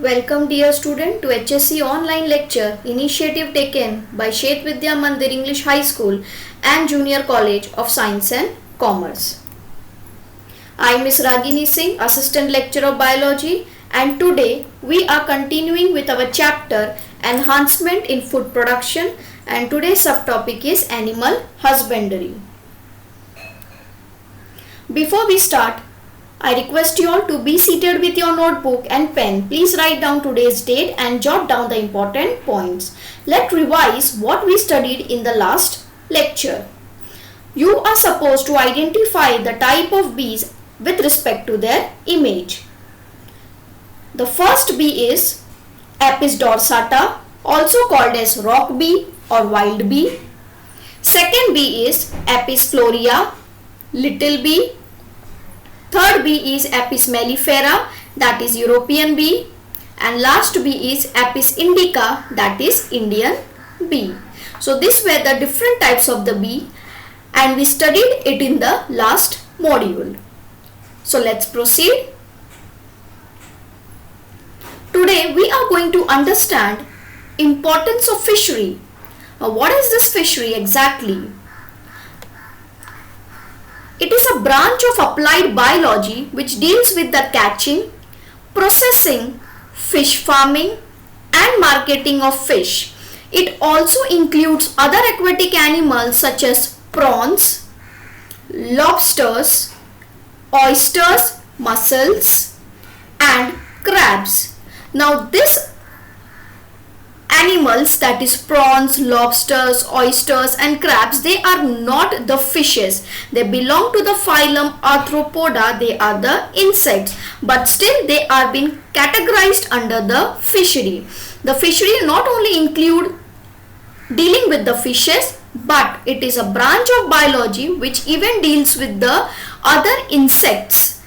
Welcome dear student to HSC online lecture initiative taken by Shet Vidya Mandir English High School and Junior College of Science and Commerce. I am Ms. Ragini Singh, Assistant Lecturer of Biology, and today we are continuing with our chapter Enhancement in Food Production, and today's subtopic is Animal Husbandry. Before we start, I request you all to be seated with your notebook and pen. Please write down today's date and jot down the important points. Let's revise what we studied in the last lecture. You are supposed to identify the type of bees with respect to their image. The first bee is Apis dorsata, also called as rock bee or wild bee. Second bee is Apis florea, little bee. Third bee is Apis mellifera, that is European bee, and last bee is Apis indica, that is Indian bee. So these were the different types of the bee and we studied it in the last module. So let's proceed. Today we are going to understand importance of fishery. What is this fishery exactly? It is a branch of applied biology which deals with the catching, processing, fish farming and marketing of fish. It also includes other aquatic animals such as prawns, lobsters, oysters, mussels and crabs. Now this animals, that is prawns, lobsters, oysters and crabs, they are not the fishes. They belong to the phylum Arthropoda. They are the insects, but still they are being categorized under the fishery. The fishery not only include dealing with the fishes, but it is a branch of biology which even deals with the other insects.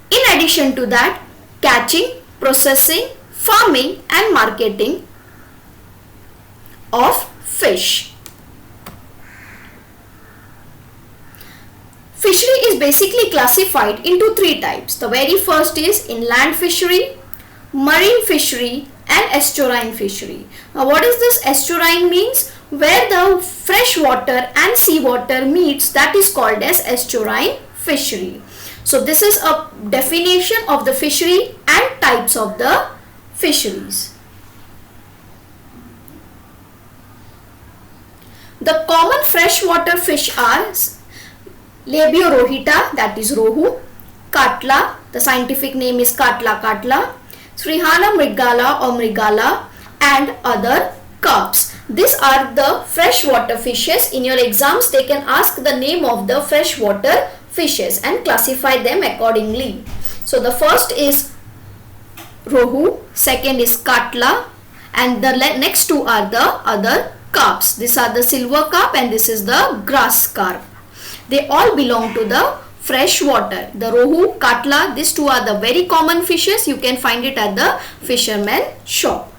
In addition to that, catching, processing, farming and marketing of fish. Fishery is basically classified into three types. The very first is inland fishery, marine fishery and estuarine fishery. Now what is this estuarine means? Where the fresh water and seawater meets, that is called as estuarine fishery. So this is a definition of the fishery and types of the fisheries. The common freshwater fish are Labiorhita, that is rohu, Katla, the scientific name is Katla katla, Srihana mrigala or mrigala and other carps. These are the freshwater fishes. In your exams they can ask the name of the freshwater fishes and classify them accordingly. So the first is rohu, second is katla and the next two are the other carps. These are the silver carp and this is the grass carp. They all belong to the fresh water. The rohu, katla, these two are the very common fishes. You can find it at the fisherman shop.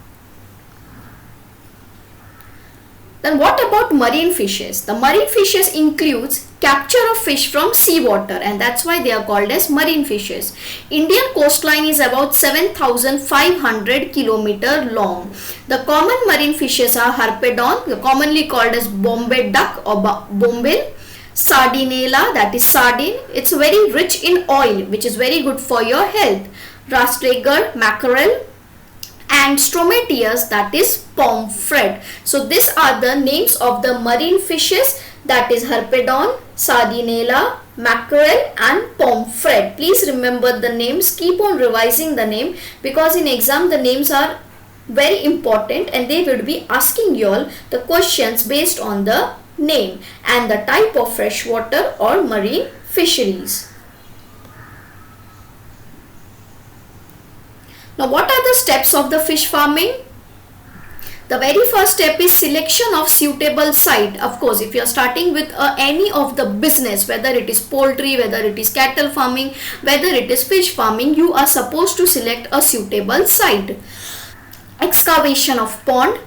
Then what about marine fishes? The marine fishes includes capture of fish from seawater and that's why they are called as marine fishes. Indian coastline is about 7,500 km long. The common marine fishes are Harpedon, commonly called as Bombay duck or bombil, Sardinella, that is sardine, it's very rich in oil which is very good for your health, Rastrager, mackerel and Stromateius, that is pomfret. So these are the names of the marine fishes, that is Harpedon, Sardinella, mackerel and pomfret. Please remember the names, keep on revising the name because in exam the names are very important and they will be asking you all the questions based on the name and the type of freshwater or marine fisheries. Now what are the steps of the fish farming? The very first step is selection of suitable site. Of course, if you are starting with any of the business, whether it is poultry, whether it is cattle farming, whether it is fish farming, you are supposed to select a suitable site. Excavation of pond,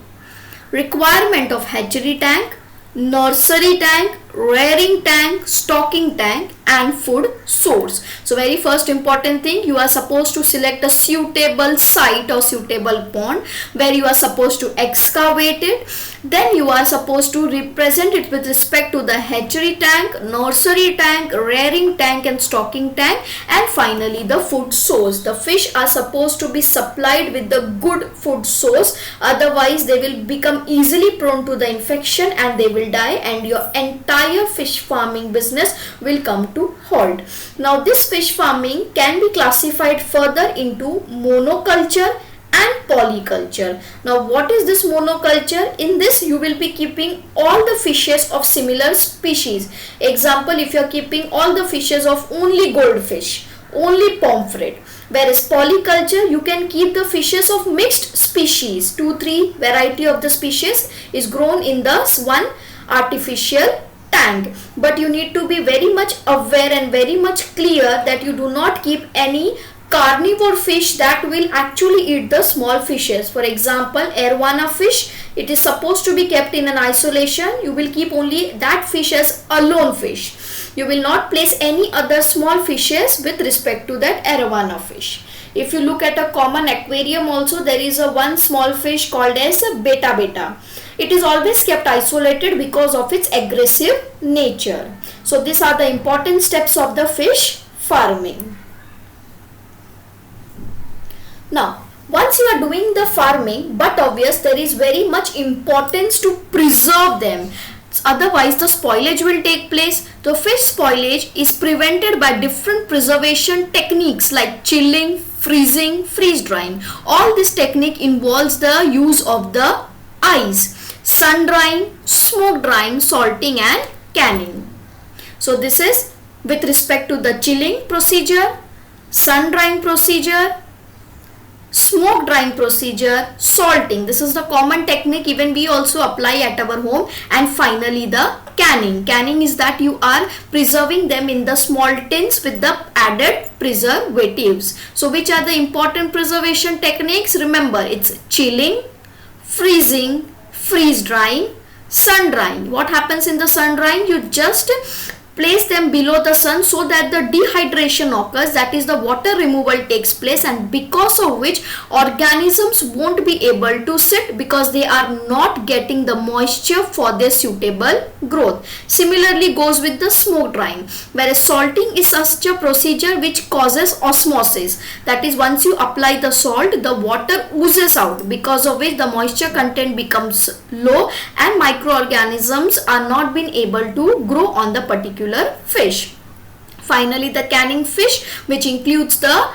requirement of hatchery tank, nursery tank, rearing tank, stocking tank and food source. So very first important thing, you are supposed to select a suitable site or suitable pond where you are supposed to excavate it. Then you are supposed to represent it with respect to the hatchery tank, nursery tank, rearing tank and stocking tank, and finally the food source. The fish are supposed to be supplied with the good food source, otherwise they will become easily prone to the infection and they will die, and your entire fish farming business will come to halt. Now this fish farming can be classified further into monoculture and polyculture. Now what is this monoculture? In this you will be keeping all the fishes of similar species. Example, if you are keeping all the fishes of only goldfish, only pomfret. Whereas polyculture, you can keep the fishes of mixed species, 2-3 variety of the species is grown in the one artificial tank. But you need to be very much aware and very much clear that you do not keep any carnivore fish that will actually eat the small fishes. For example, arowana fish, it is supposed to be kept in an isolation. You will keep only that fish as a lone fish. You will not place any other small fishes with respect to that arowana fish. If you look at a common aquarium also, there is a one small fish called as beta beta. It is always kept isolated because of its aggressive nature. So these are the important steps of the fish farming. Now, once you are doing the farming, but obvious there is very much importance to preserve them. Otherwise, the spoilage will take place. The fish spoilage is prevented by different preservation techniques like chilling, freezing, freeze drying. All this technique involves the use of the ice, sun drying, smoke drying, salting and canning. So this is with respect to the chilling procedure, sun drying procedure, smoke drying procedure, salting. This is the common technique even we also apply at our home. And finally the canning. Canning is that you are preserving them in the small tins with the added preservatives. So which are the important preservation techniques? Remember, it's chilling, freezing, freeze drying, sun drying. What happens in the sun drying? You just place them below the sun so that the dehydration occurs, that is the water removal takes place, and because of which organisms won't be able to sit because they are not getting the moisture for their suitable growth. Similarly goes with the smoke drying, whereas salting is such a procedure which causes osmosis, that is once you apply the salt the water oozes out, because of which the moisture content becomes low and microorganisms are not being able to grow on the particular fish. Finally the canning fish, which includes the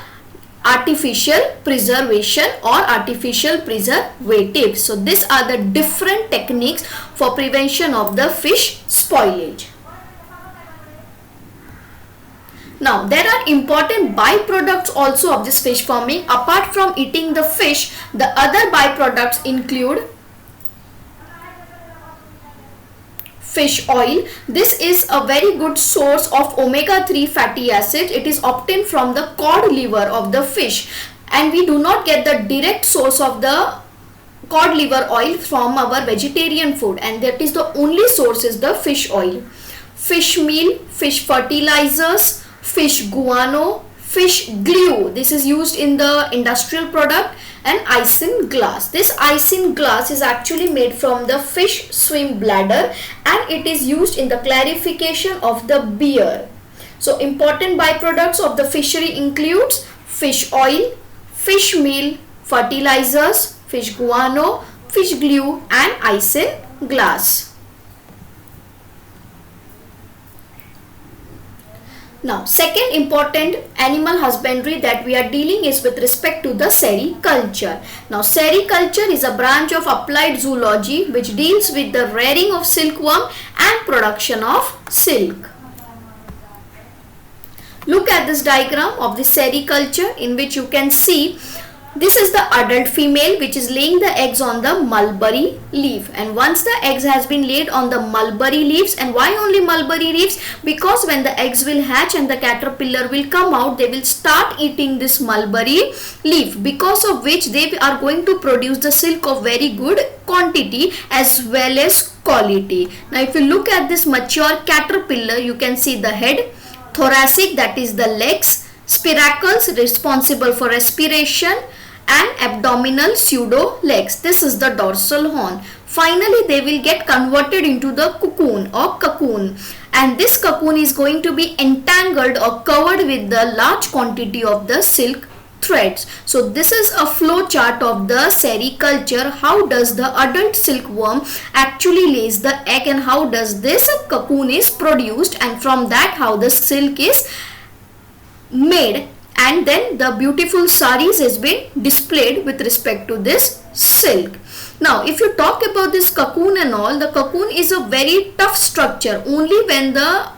artificial preservation or artificial preservatives. So these are the different techniques for prevention of the fish spoilage. Now there are important byproducts also of this fish farming. Apart from eating the fish, the other byproducts include fish oil. This is a very good source of omega-3 fatty acid. It is obtained from the cod liver of the fish, and we do not get the direct source of the cod liver oil from our vegetarian food, and that is the only source is the fish oil. Fish meal, fish fertilizers, fish guano, fish glue. This is used in the industrial product. And isinglass. This isinglass is actually made from the fish swim bladder and it is used in the clarification of the beer. So important byproducts of the fishery includes fish oil, fish meal, fertilizers, fish guano, fish glue and isinglass. Now, second important animal husbandry that we are dealing is with respect to the sericulture. Now, sericulture is a branch of applied zoology which deals with the rearing of silkworm and production of silk. Look at this diagram of the sericulture in which you can see This is the adult female which is laying the eggs on the mulberry leaf, and once the eggs has been laid on the mulberry leaves, and why only mulberry leaves? Because when the eggs will hatch and the caterpillar will come out, they will start eating this mulberry leaf, because of which they are going to produce the silk of very good quantity as well as quality. Now if you look at this mature caterpillar, you can see the head, thoracic, that is the legs, spiracles responsible for respiration, and abdominal pseudo legs. This is the dorsal horn. Finally they will get converted into the cocoon or cocoon, and this cocoon is going to be entangled or covered with the large quantity of the silk threads. So this is a flow chart of the sericulture. How does the adult silkworm actually lays the egg, and how does this cocoon is produced, and from that how the silk is made, and then the beautiful saris has been displayed with respect to this silk. Now if you talk about this cocoon and all, the cocoon is a very tough structure. Only when the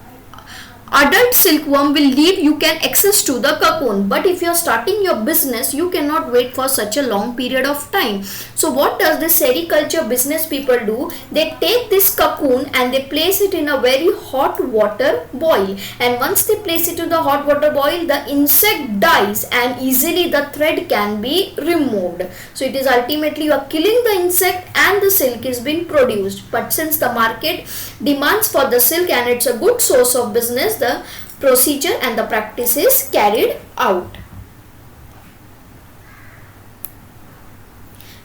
adult silkworm will leave, you can access to the cocoon, but if you are starting your business, you cannot wait for such a long period of time. So what does the sericulture business people do? They take this cocoon and they place it in a very hot water boil, and once they place it in the hot water boil, the insect dies and easily the thread can be removed. So it is ultimately you are killing the insect and the silk is being produced. But since the market demands for the silk and it's a good source of business, the procedure and the practice is carried out.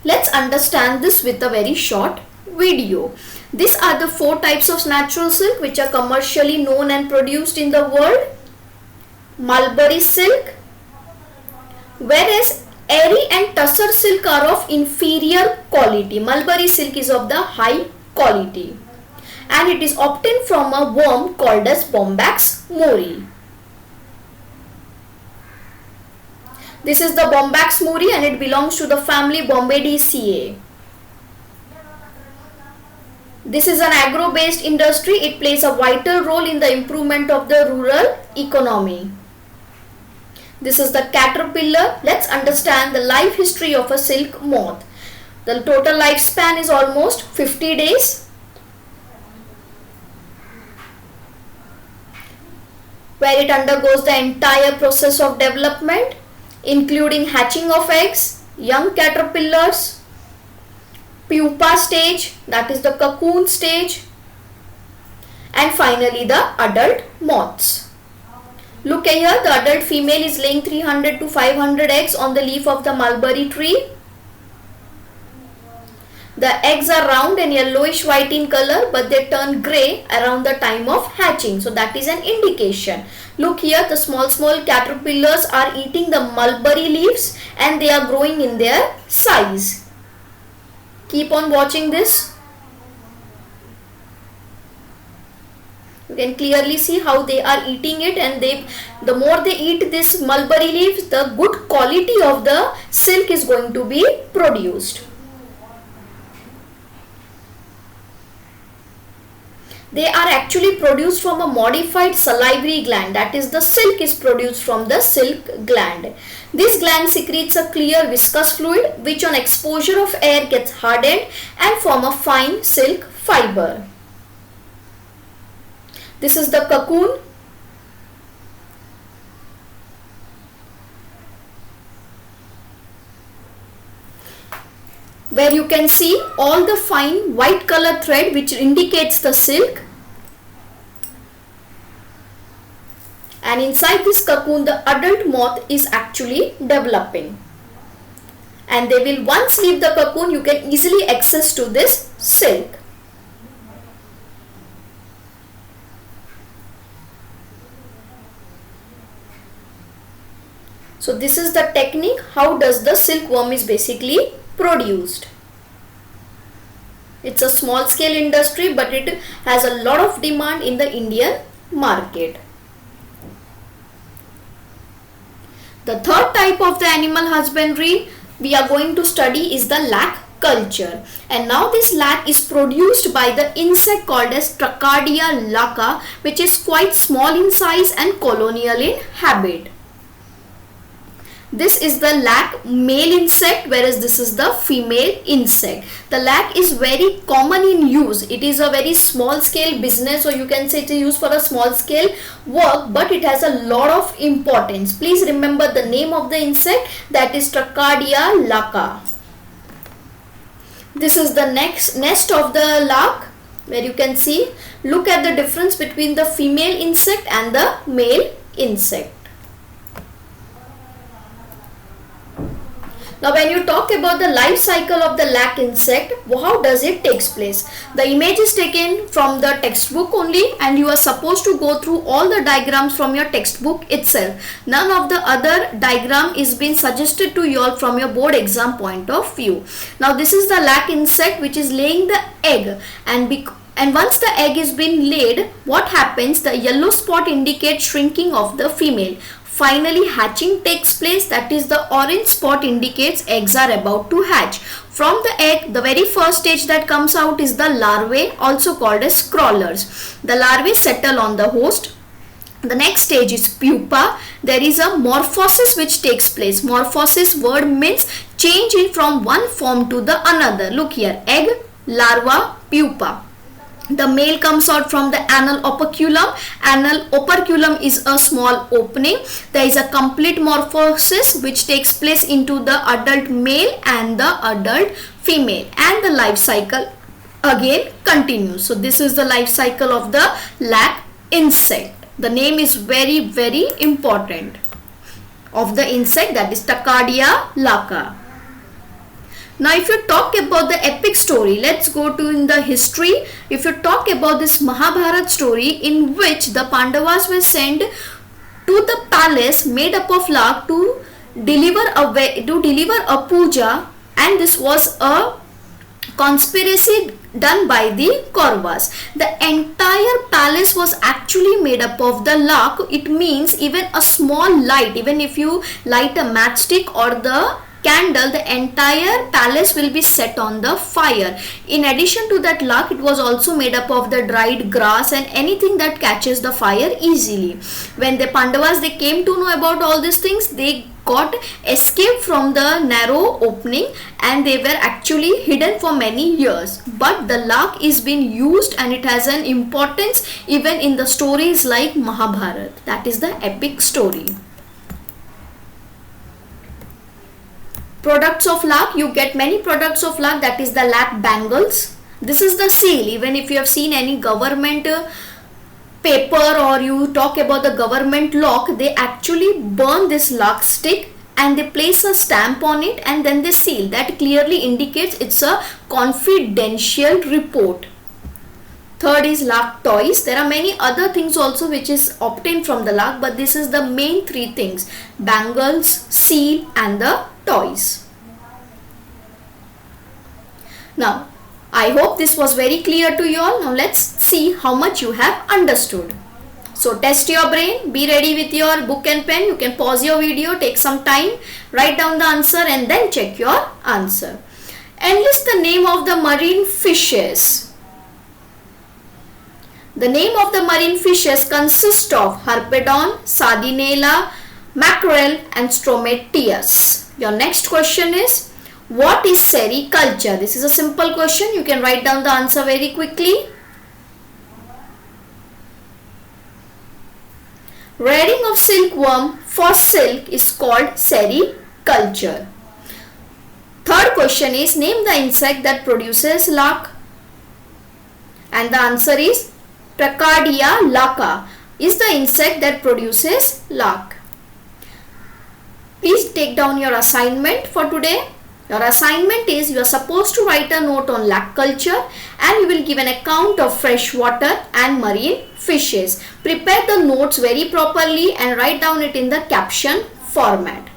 Let's understand this with a very short video. These are the 4 types of natural silk which are commercially known and produced in the world. Mulberry silk, whereas eri and tussar silk are of inferior quality. Mulberry silk is of the high quality, and it is obtained from a worm called as Bombax mori. This is the Bombax mori and it belongs to the family Bombidaceae. This is an agro-based industry. It plays a vital role in the improvement of the rural economy. This is the caterpillar. Let's understand the life history of a silk moth. The total lifespan is almost 50 days. Where it undergoes the entire process of development, including hatching of eggs, young caterpillars, pupa stage, that is the cocoon stage, and finally the adult moths. Look here, the adult female is laying 300 to 500 eggs on the leaf of the mulberry tree. The eggs are round and yellowish white in color, but they turn grey around the time of hatching. So that is an indication. Look here, the small caterpillars are eating the mulberry leaves and they are growing in their size. Keep on watching this. You can clearly see how they are eating it, and the more they eat this mulberry leaves, the good quality of the silk is going to be produced. They are actually produced from a modified salivary gland, that is the silk is produced from the silk gland. This gland secretes a clear viscous fluid which on exposure of air gets hardened and form a fine silk fiber. This is the cocoon. Where you can see all the fine white color thread which indicates the silk, and inside this cocoon the adult moth is actually developing, and they will once leave the cocoon, you can easily access to this silk. So this is the technique how does the silkworm is basically produced. It's a small scale industry, but it has a lot of demand in the Indian market. The third type of the animal husbandry we are going to study is the lac culture, and now this lac is produced by the insect called as Trachadia laca, which is quite small in size and colonial in habit. This is the lac male insect, whereas this is the female insect. The lac is very common in use. It is a very small scale business, or you can say it is used for a small scale work, but it has a lot of importance. Please remember the name of the insect, that is Trachadia laca. This is the next nest of the lark, where you can see, look at the difference between the female insect and the male insect. Now when you talk about the life cycle of the lac insect, how does it takes place? The image is taken from the textbook only, and you are supposed to go through all the diagrams from your textbook itself. None of the other diagram is being suggested to you all from your board exam point of view. Now this is the lac insect which is laying the egg, and once the egg is being laid, what happens? The yellow spot indicates shrinking of the female. Finally hatching takes place, that is the orange spot indicates eggs are about to hatch. From the egg, the very first stage that comes out is the larvae, also called as crawlers. The larvae settle on the host. The next stage is pupa. There is a morphosis which takes place. Morphosis word means change it from one form to the another. Look here, egg, larva, pupa. The male comes out from the anal operculum. Anal operculum is a small opening. There is a complete morphosis which takes place into the adult male and the adult female, and the life cycle again continues. So this is the life cycle of the lac insect. The name is very, very important of the insect, that is Trachadia laca. Now if you talk about the epic story, let's go to in the history. If you talk about this Mahabharat story, in which the Pandavas were sent to the palace made up of lark to deliver a puja, and this was a conspiracy done by the Kauravas. The entire palace was actually made up of the lark. It means even a small light, even if you light a matchstick or the candle, the entire palace will be set on the fire. In addition to that lark, it was also made up of the dried grass and anything that catches the fire easily. When the Pandavas, they came to know about all these things, they got escaped from the narrow opening, and they were actually hidden for many years. But the lark is being used, and it has an importance even in the stories like Mahabharat. That is the epic story. Products of lark, you get many products of lark, that is the lac bangles. This is the seal. Even if you have seen any government paper, or you talk about the government lock, they actually burn this lark stick and they place a stamp on it, and then they seal. That clearly indicates it's a confidential report. Third is lark toys. There are many other things also which is obtained from the lark, but this is the main three things: bangles, seal, and the toys. Now, I hope this was very clear to you all. Now let's see how much you have understood. So test your brain, be ready with your book and pen. You can pause your video, take some time, write down the answer, and then check your answer. Enlist the name of the marine fishes. The name of the marine fishes consists of Harpedon, Sardinella, mackerel, and Stromateius. Your next question is, what is sericulture? This is a simple question. You can write down the answer very quickly. Rearing of silkworm for silk is called sericulture. Third question is, name the insect that produces lark. And the answer is Trachadia laca is the insect that produces lark. Please take down your assignment for today. Your assignment is, you are supposed to write a note on lac culture, and you will give an account of freshwater and marine fishes. Prepare the notes very properly and write down it in the caption format.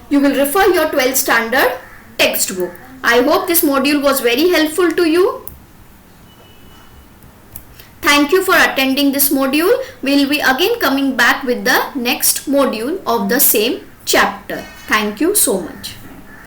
You will refer your 12th standard textbook. I hope this module was very helpful to you. Thank you for attending this module. We will be again coming back with the next module of the same chapter. Thank you so much.